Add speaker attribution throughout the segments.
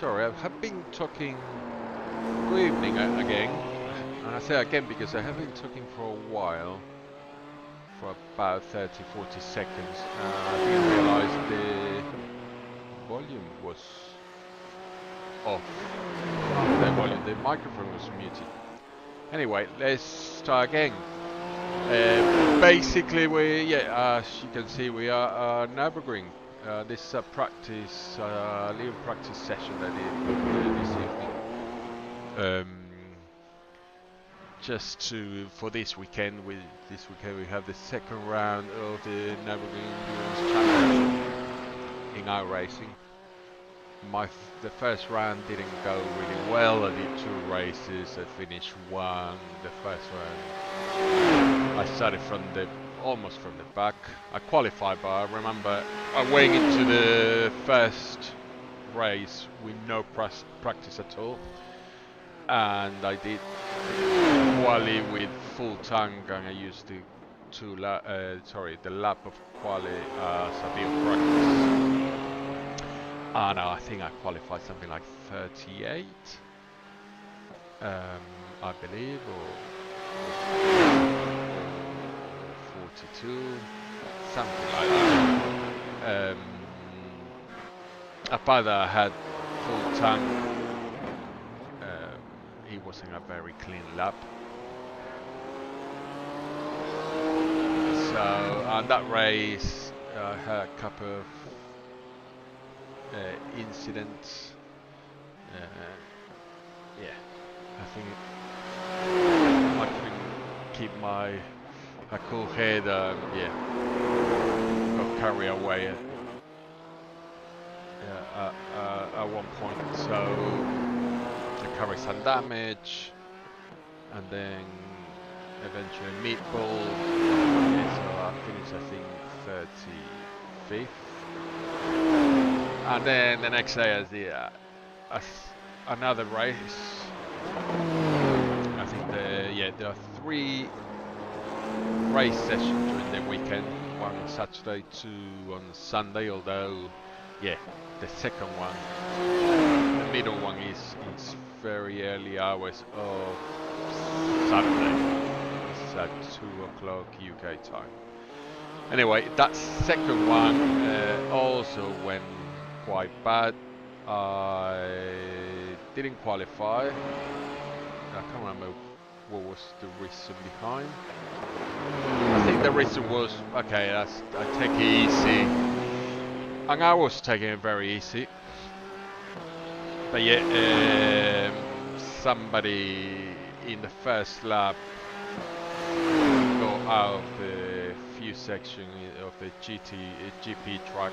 Speaker 1: sorry, I have been talking. Good evening again. And I say again because I have been talking for a while, for about 30-40 seconds. I didn't realize the volume was off. The microphone was muted. Anyway, let's start again. Basically, as you can see, we are Nurburgring. This is a practice, little practice session that I did this evening. Just for this weekend. We have the second round of the Nurburgring Endurance Championship in iRacing. The first round didn't go really well. I did 2 races. I finished 1 the first round. I started almost from the back. I qualified, but I remember I went into the first race with no practice at all, and I did quali with full tank, and I used the lap of quali as a bit of practice. And I think I qualified something like 38, I believe, or 42, something like that. Apart that I had full tank, it wasn't a very clean lap. So, and that race, I had a couple of incidents. Yeah, I think I couldn't keep a cool head. Got carried away at one point. So I carried some damage, and then eventually meatball. So I finished, I think, 35th. And then the next day, another race. I think there are 3 race sessions during the weekend. 1 on Saturday, 2 on Sunday. Although, the second one, the middle one, is very early hours of Saturday. It's at 2 o'clock UK time. Anyway, that second one also went quite bad. I didn't qualify. I can't remember what was the reason behind. I think the reason was, okay, I take it easy. And I was taking it very easy. But somebody in the first lap got out of the few section of the GP track.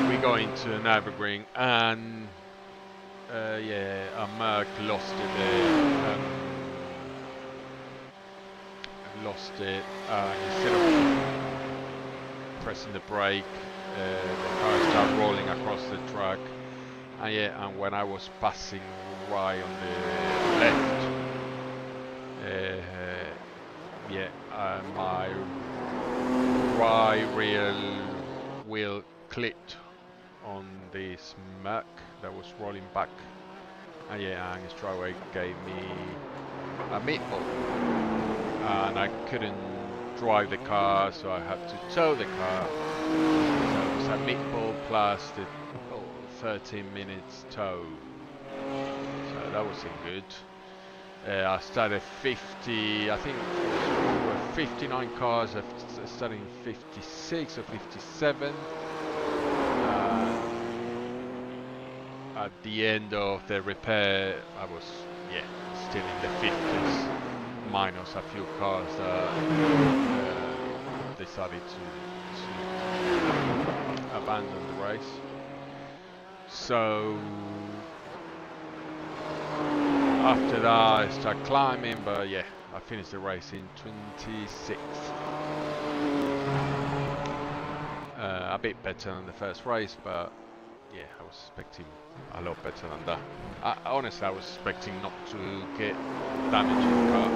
Speaker 1: We go into Nurburgring, and a Merc lost it. Instead of pressing the brake, the car started rolling across the track. And when I was passing right on the left, my right rear wheel clipped on this Merc that was rolling back. And straight away gave me a meatball. And I couldn't drive the car, so I had to tow the car. So it was a meatball plus the 13 minutes tow. So that wasn't good. I started 50, I think there were 59 cars. I started in 56 or 57. At the end of the repair, I was still in the 50s, minus a few cars that decided to abandon the race. So after that I started climbing, but I finished the race in 26th. A bit better than the first race, but I was expecting a lot better than that. Honestly, I was expecting not to get damage in the car,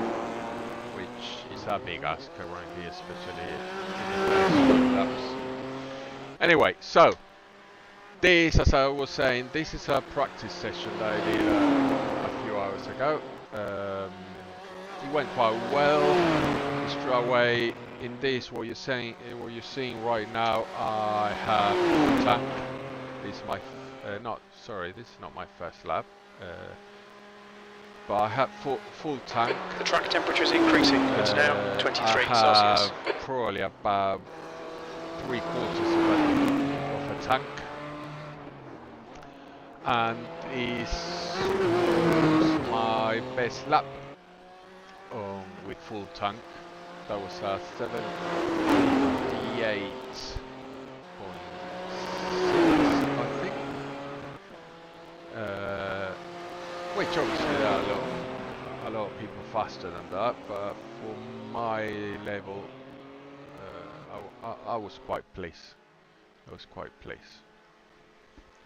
Speaker 1: which is a big ask around here, especially in the first few laps. Anyway, so this, as I was saying, this is a practice session that I did a few hours ago. It went quite well. Straight away in this, what you're seeing right now, I have full tank. This is my this is not my first lap, but I have full tank.
Speaker 2: The track temperature is increasing. It's now 23 Celsius.
Speaker 1: Probably about 3/4 of a tank, and is my best lap with full tank. That was a 78.6, I think. Which obviously there are a lot of people faster than that, but for my level, I was quite pleased.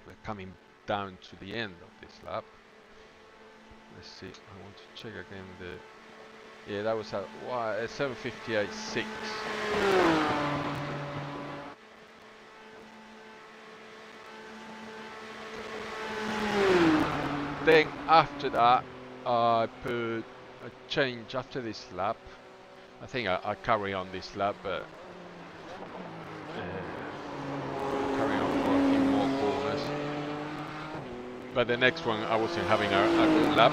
Speaker 1: We're coming down to the end of this lap. Let's see. I want to check again the. Yeah, that was a 7:58.6. Then after that, I put a change after this lap. I think I carry on this lap, but carry on for a few more corners. But the next one, I wasn't having a good lap.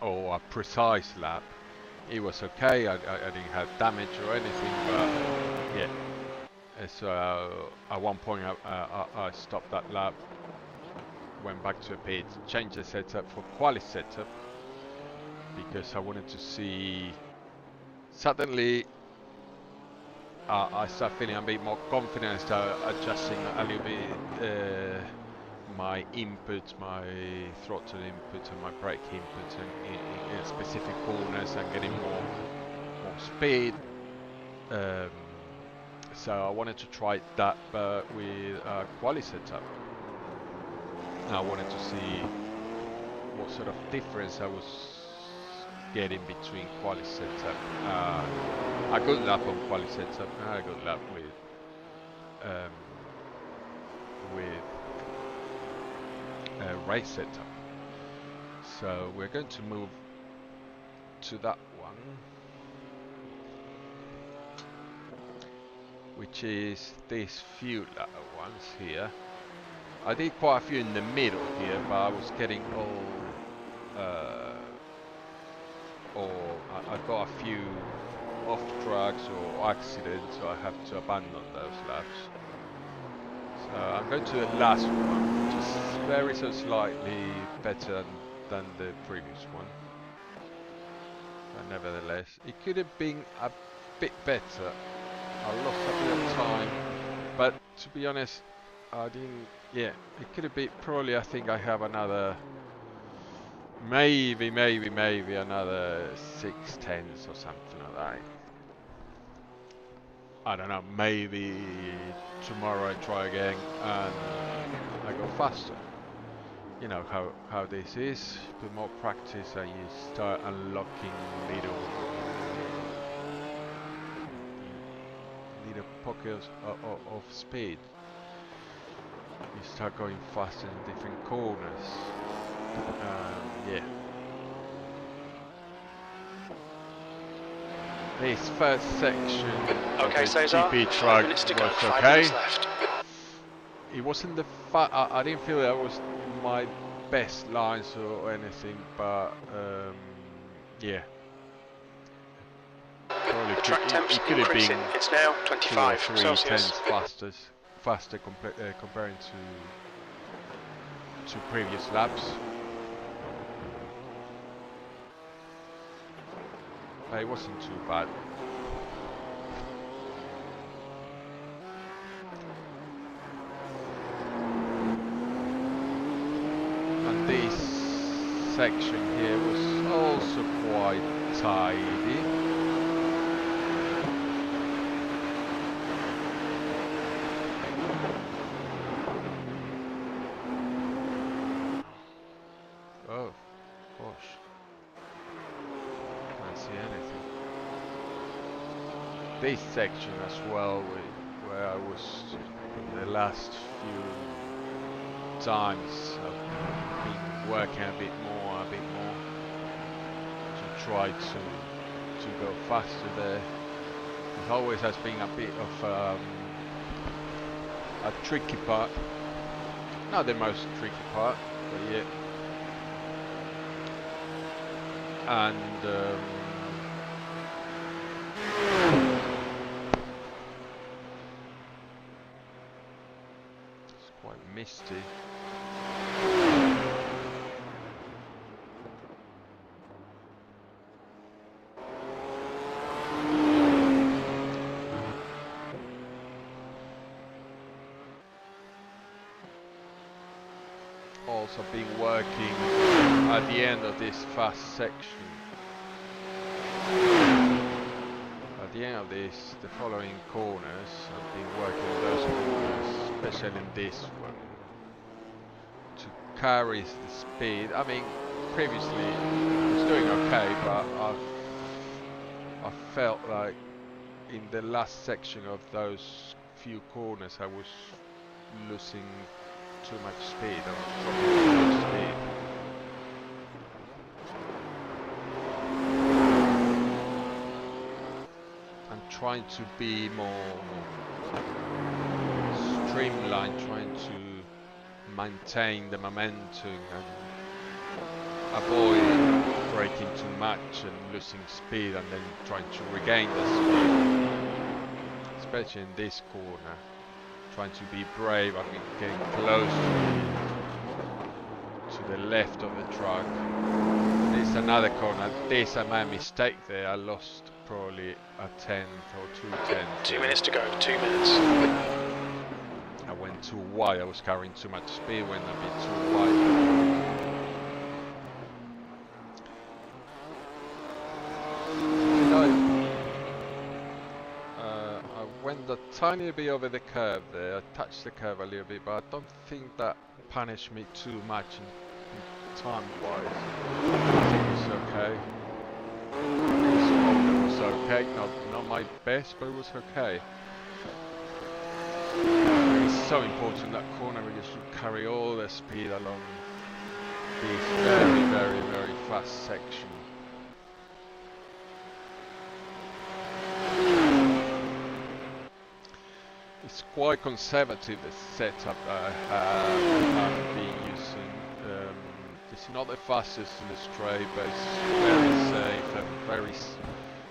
Speaker 1: Or a precise lap. It was okay, I didn't have damage or anything, but yeah. So at one point I stopped that lap, went back to a pit, changed the setup for quali setup, because I wanted to see. Suddenly I start feeling a bit more confident, start adjusting a little bit my inputs, my throttle inputs and my brake inputs in specific corners, and getting more speed. So I wanted to try that, but with a quali setup. I wanted to see what sort of difference I was getting between quali setup. A good lap on quali setup, and a good lap with race setup. So we're going to move to that one, which is these few little ones here. I did quite a few in the middle here, but I was getting I got a few off tracks or accidents, so I have to abandon those laps. So I'm going to the last one, which is very so slightly better than the previous one. But nevertheless, it could have been a bit better. I lost a bit of time, but to be honest, I didn't. Yeah, it could have been probably. I think I have another, maybe another 6/10 or something like that. I don't know. Maybe tomorrow I try again and I go faster. You know how this is. With more practice, and you start unlocking little pockets of speed. You start going faster in different corners. Yeah. This first section of the GP track was okay. It wasn't I didn't feel that was my best lines or anything, but yeah.
Speaker 2: The track temps increasing. It's now 25 Celsius.
Speaker 1: Faster comparing to previous laps. But it wasn't too bad. And this section here was also quite tidy. Oh, gosh. Can't see anything. This section as well, where where I was in the last few times I've been working a bit more to try to go faster there. It always has been a bit of a tricky part, not the most tricky part, but yeah. And it's quite misty. Also been working at the end of this fast section. At the end of this, the following corners, I've been working on those corners, especially in this one, to carry the speed. I mean, previously I was doing okay, but I felt like in the last section of those few corners I was losing too much speed. I was dropping too much speed. I'm trying to be more streamlined, trying to maintain the momentum and avoid braking too much and losing speed and then trying to regain the speed. Especially in this corner. Trying to be brave. I'm getting close to the left of the track. This is another corner. This I made a mistake there. I lost probably a tenth or 2/10.
Speaker 2: 2 minutes to go. 2 minutes.
Speaker 1: I went too wide. I was carrying too much speed. Went a bit too wide. Went a tiny bit over the curve there. I touched the curve a little bit, but I don't think that punished me too much in time-wise. I think it's okay. It was okay. Not my best, but it was okay. It's so important that corner because you carry all the speed along this very fast section. It's quite conservative, the setup I've been using. It's not the fastest in the straight, but it's very safe and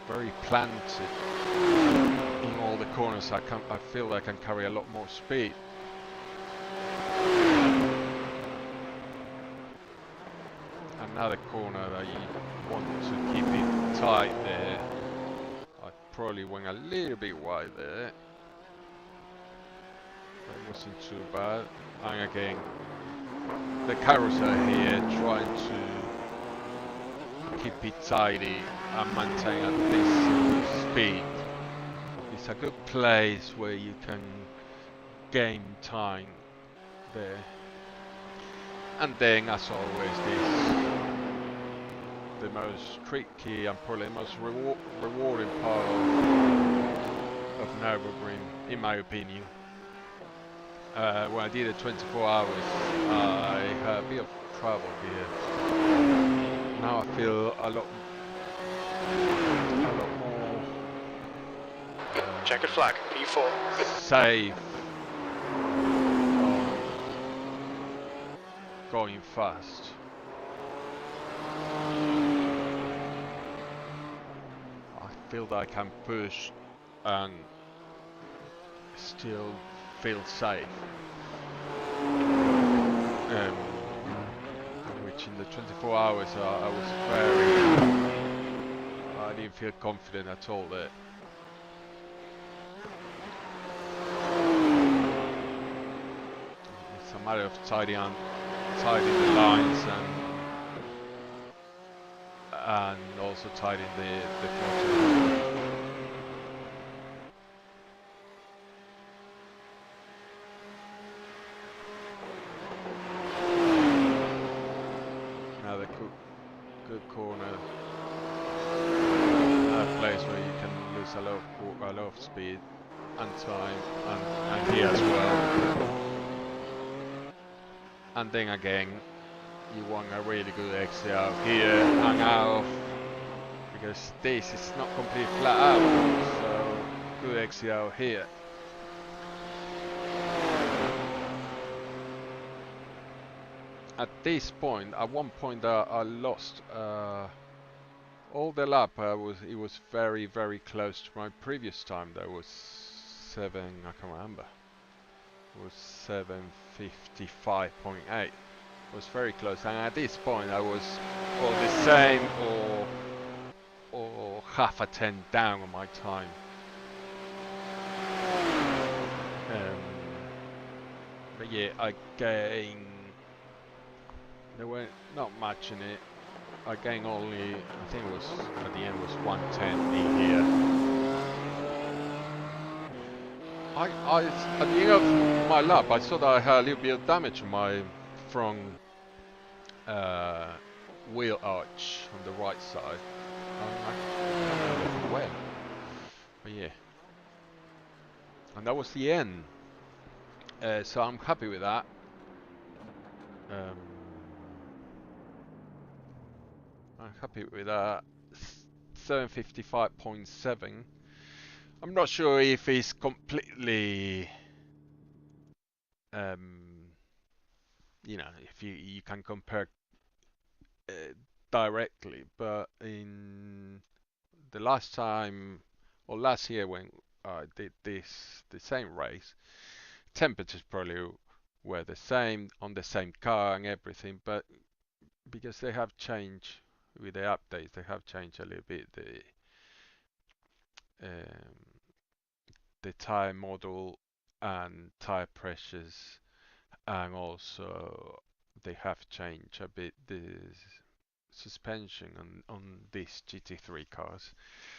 Speaker 1: very planted in all the corners. I feel I can carry a lot more speed. Another corner that you want to keep it tight there. I probably went a little bit wide there. It wasn't too bad. And again, the carousel here trying to keep it tidy and maintain at this speed. It's a good place where you can gain time there. And then, as always, the most tricky and probably the most rewarding part of Nurburgring, in my opinion. When I did it 24 hours, I had a bit of trouble here. Now I feel a lot more
Speaker 2: checkered flag, P4.
Speaker 1: Safe going fast. I feel that I can push and still feel safe, which in the 24 hours I didn't feel confident at all there. It's a matter of tidying the lines and also tidying the throttle. Good corner, a place where you can lose a lot of speed. and time, and here as well. And then again, you want a really good exit out here and out, because this is not completely flat out, so good exit out here. At this point, at one point I lost all the lap. It was very, very close to my previous time. There was 7, I can't remember. It was 7:55.8. It was very close, and at this point I was or the same or half a 10 down on my time. But yeah, again, there were not much in it. Again, only, I think it was, at the end was 110 in here. At the end of my lap, I saw that I had a little bit of damage on my front wheel arch on the right side. I can't remember from when, but yeah. And that was the end. So I'm happy with that. I'm happy with that. 755.7. I'm not sure if it's completely, you know, if you can compare directly, but in the last time or last year when I did the same race, temperatures probably were the same on the same car and everything, but because they have changed with the updates, they have changed a little bit the tire model and tire pressures, and also they have changed a bit the suspension on these GT3 cars.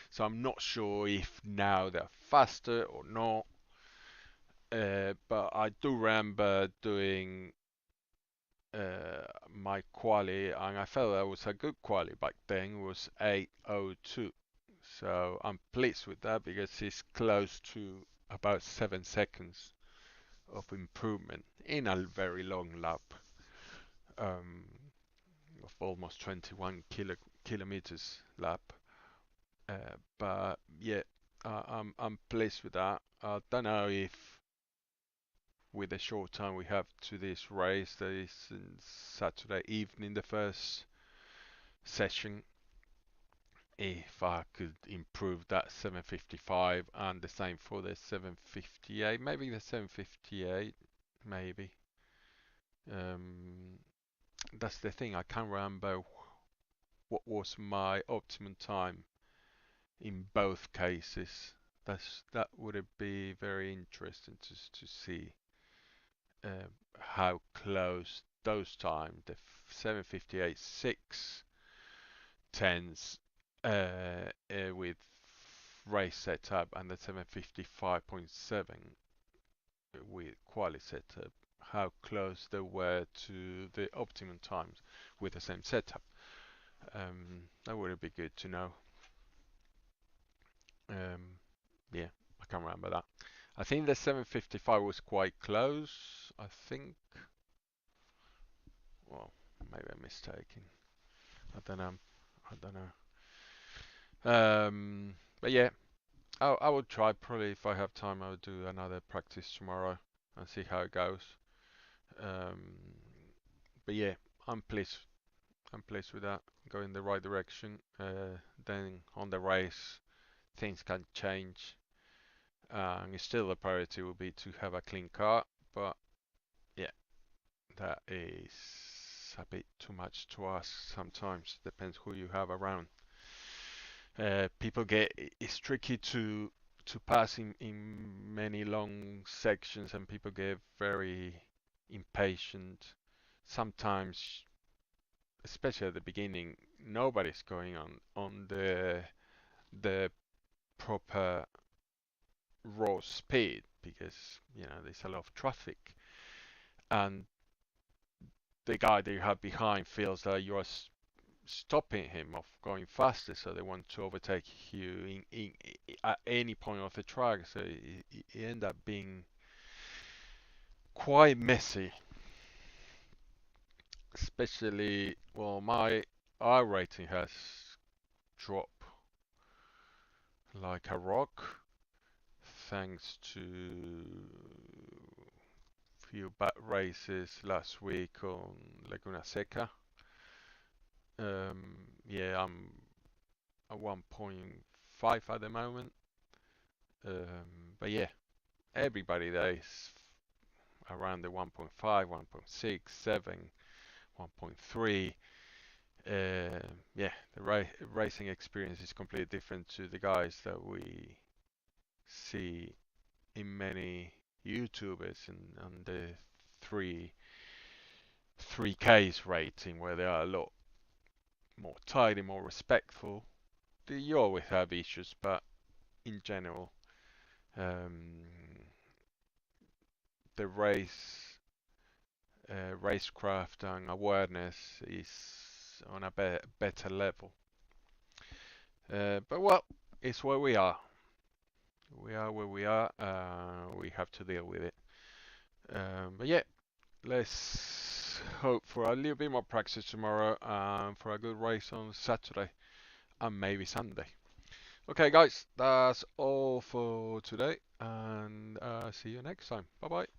Speaker 1: So I'm not sure if now they're faster or not. But I do remember doing my quali, and I felt that was a good quali back then. It was 8:02, so I'm pleased with that because it's close to about 7 seconds of improvement in a very long lap of almost 21 kilometers lap. But yeah, I'm pleased with that. I don't know if with the short time we have to this race, that is Saturday evening, the first session, if I could improve that 755 and the same for the 758, maybe the 758, maybe. That's the thing, I can't remember what was my optimum time in both cases. That would be very interesting to see how close those times, the 758 6 10s with race setup and the 755.7 with quali setup, how close they were to the optimum times with the same setup. That would be good to know. Yeah, I can't remember that. I think the 755 was quite close. I think. Well, maybe I'm mistaken. I don't know. I don't know. But yeah, I will try. Probably if I have time, I will do another practice tomorrow and see how it goes. Um, but yeah, I'm pleased. I'm pleased with that. Going the right direction. Then on the race, things can change. And still the priority will be to have a clean car. But yeah, that is a bit too much to ask sometimes. Depends who you have around. People get it's tricky to pass in many long sections, and people get very impatient. Sometimes, especially at the beginning, nobody's going on the proper raw speed because there's a lot of traffic, and the guy that you have behind feels that stopping him of going faster, so they want to overtake you at any point of the track. So it ended up being quite messy, especially, well, my iRating has dropped like a rock thanks to few bad races last week on Laguna Seca. Yeah, I'm at 1.5 at the moment. But yeah, everybody there is around the 1.5, 1.6, 7, 1.3. Yeah, the racing experience is completely different to the guys that we see in many YouTubers and on the 3Ks rating, where they are a lot more tidy, more respectful. You always have issues, but in general, um, the racecraft and awareness is on a better level. But well, it's where we are. We are where we are. We have to deal with it. But yeah, let's hope for a little bit more practice tomorrow and for a good race on Saturday and maybe Sunday. Okay, guys, that's all for today, and see you next time. Bye bye.